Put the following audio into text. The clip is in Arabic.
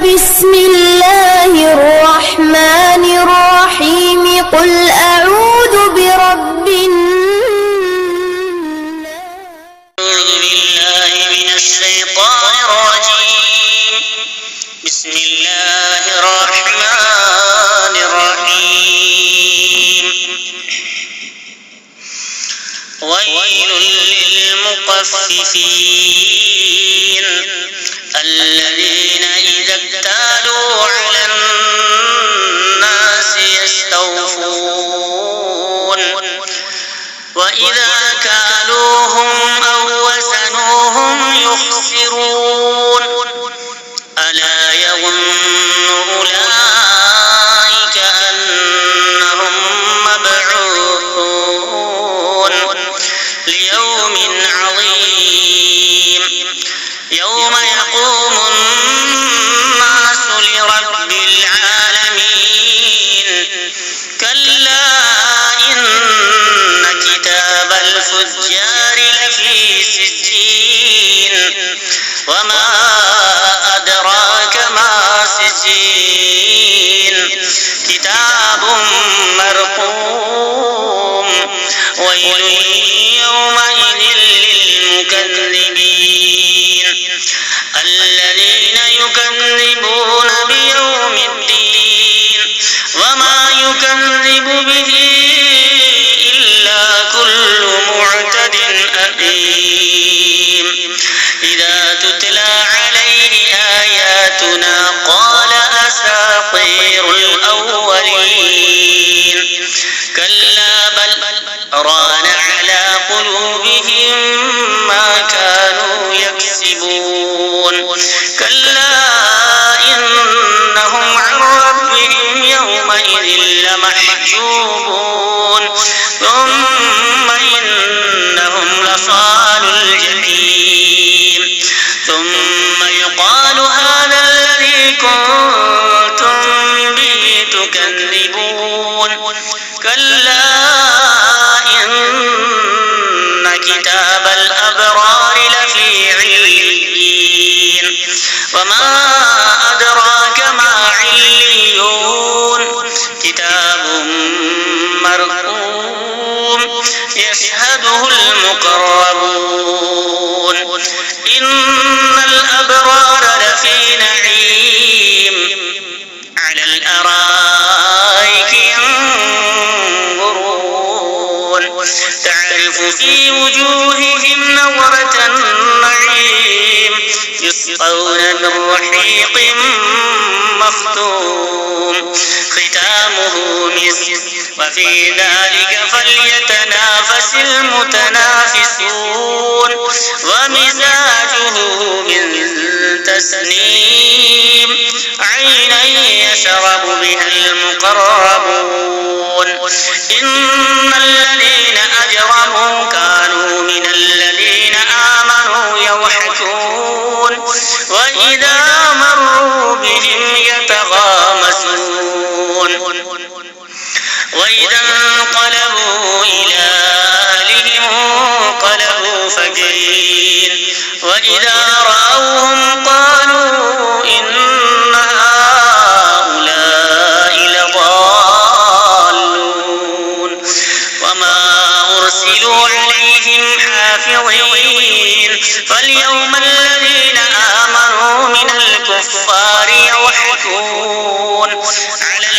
بسم الله الرحمن الرحيم قل أعوذ برب الناس. أعوذ بالله من الشيطان الرجيم. بسم الله الرحمن الرحيم. ويل للمطففين الذين إذا اكتالوا على الناس يستوفون وإذا كالوهم أو وزنوهم يخسرون ألا يظن أولئك أنهم مبعوثون ليوم عظيم يوم يقوم الناس لرب العالمين. كلا إن كتاب الفجار لفي سجين وما أدراك ما سجين كتاب مرقوم. ويل يومئذ للمكذبين الذين يكذبون بيوم الدين وما يكذب به إلا كل معتد أثيم. إذا تتلى عليه آياتنا قال أساطير الأولين. كلا بل ران على قلوبهم ما كانوا يكسبون. كلا إنهم عن ربهم يومئذ لمحجوبون ثم إنهم لصال الجحيم. ثم يقال هذا الذي كنتم به تكذبون. كلا إن كتاب الأبرار لفي عليين وما أدراك ما عليون كتاب مرقوم يشهده المقربون. إن الأبرار لفي نعيم على الأرائك ينظرون تعرف في وجوههم نظرة النعيم يسقون من رحيق مختوم ختامه مسك وفي ذلك فليتنافس المتنافسون. ومزاجه من تسنيم عينا يشرب بها المقربون. إن الذين أجرموا كانوا من الذين آمنوا يضحكون وإذا مروا بهم يتغامزون وإذا انقلبوا إلى أهلهم انقلبوا فكهين وإذا رأوهم قالوا إن هؤلاء لضالون وما أرسلوا عليهم حافظين. فاليوم الذين آمنوا من الكفار يضحكون على